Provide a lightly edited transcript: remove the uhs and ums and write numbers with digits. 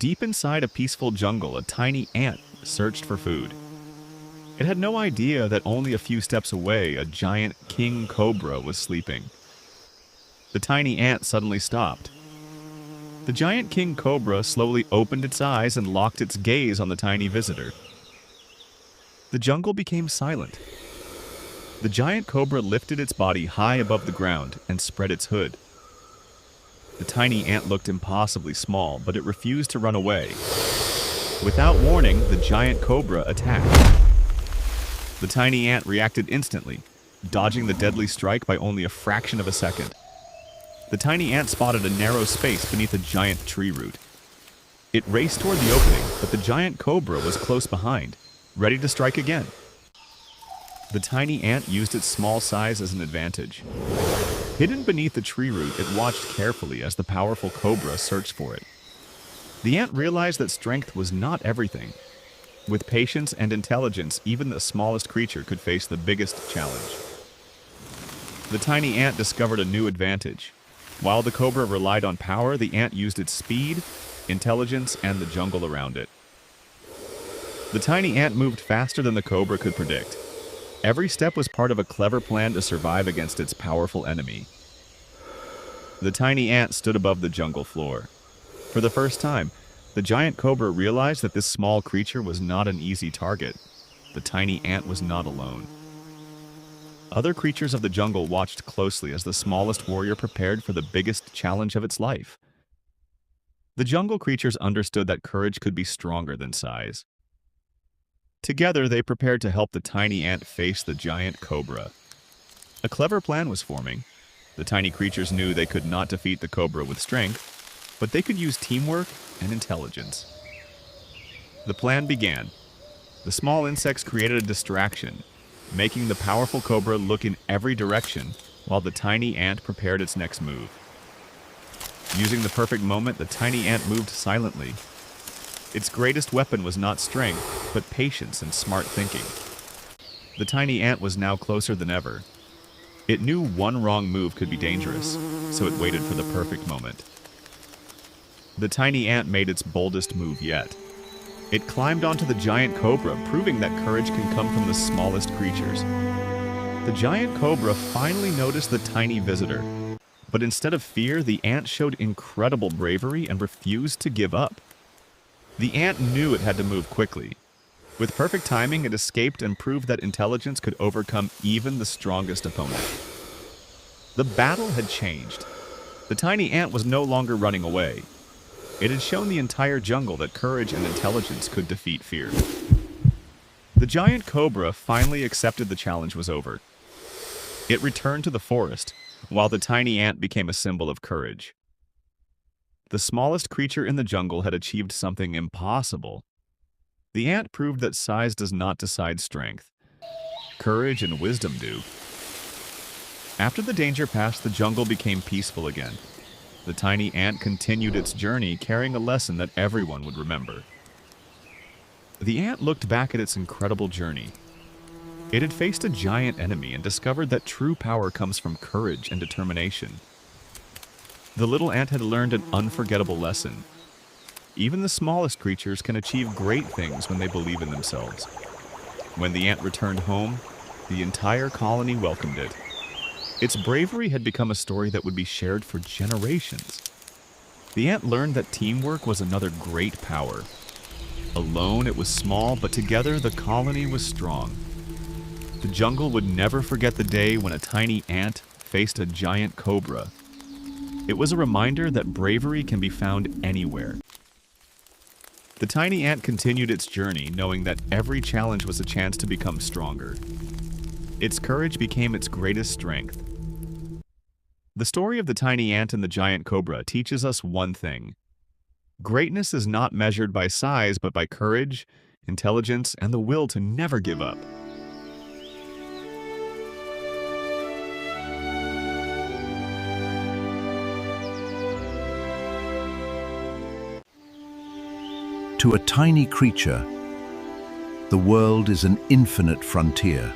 Deep inside a peaceful jungle, a tiny ant searched for food. It had no idea that only a few steps away, a giant king cobra was sleeping. The tiny ant suddenly stopped. The giant king cobra slowly opened its eyes and locked its gaze on the tiny visitor. The jungle became silent. The giant cobra lifted its body high above the ground and spread its hood. The tiny ant looked impossibly small, but it refused to run away. Without warning, the giant cobra attacked. The tiny ant reacted instantly, dodging the deadly strike by only a fraction of a second. The tiny ant spotted a narrow space beneath a giant tree root. It raced toward the opening, but the giant cobra was close behind, ready to strike again. The tiny ant used its small size as an advantage. Hidden beneath the tree root, it watched carefully as the powerful cobra searched for it. The ant realized that strength was not everything. With patience and intelligence, even the smallest creature could face the biggest challenge. The tiny ant discovered a new advantage. While the cobra relied on power, the ant used its speed, intelligence, and the jungle around it. The tiny ant moved faster than the cobra could predict. Every step was part of a clever plan to survive against its powerful enemy. The tiny ant stood above the jungle floor. For the first time, the giant cobra realized that this small creature was not an easy target. The tiny ant was not alone. Other creatures of the jungle watched closely as the smallest warrior prepared for the biggest challenge of its life. The jungle creatures understood that courage could be stronger than size. Together, they prepared to help the tiny ant face the giant cobra. A clever plan was forming. The tiny creatures knew they could not defeat the cobra with strength, but they could use teamwork and intelligence. The plan began. The small insects created a distraction, making the powerful cobra look in every direction while the tiny ant prepared its next move. Using the perfect moment, the tiny ant moved silently. Its greatest weapon was not strength, but patience and smart thinking. The tiny ant was now closer than ever. It knew one wrong move could be dangerous, so it waited for the perfect moment. The tiny ant made its boldest move yet. It climbed onto the giant cobra, proving that courage can come from the smallest creatures. The giant cobra finally noticed the tiny visitor, but instead of fear, the ant showed incredible bravery and refused to give up. The ant knew it had to move quickly. With perfect timing, it escaped and proved that intelligence could overcome even the strongest opponent. The battle had changed. The tiny ant was no longer running away. It had shown the entire jungle that courage and intelligence could defeat fear. The giant cobra finally accepted the challenge was over. It returned to the forest, while the tiny ant became a symbol of courage. The smallest creature in the jungle had achieved something impossible. The ant proved that size does not decide strength. Courage and wisdom do. After the danger passed, the jungle became peaceful again. The tiny ant continued its journey, carrying a lesson that everyone would remember. The ant looked back at its incredible journey. It had faced a giant enemy and discovered that true power comes from courage and determination. The little ant had learned an unforgettable lesson. Even the smallest creatures can achieve great things when they believe in themselves. When the ant returned home, the entire colony welcomed it. Its bravery had become a story that would be shared for generations. The ant learned that teamwork was another great power. Alone, it was small, but together, the colony was strong. The jungle would never forget the day when a tiny ant faced a giant cobra. It was a reminder that bravery can be found anywhere. The tiny ant continued its journey, knowing that every challenge was a chance to become stronger. Its courage became its greatest strength. The story of the tiny ant and the giant cobra teaches us one thing. Greatness is not measured by size, but by courage, intelligence, and the will to never give up. To a tiny creature, the world is an infinite frontier.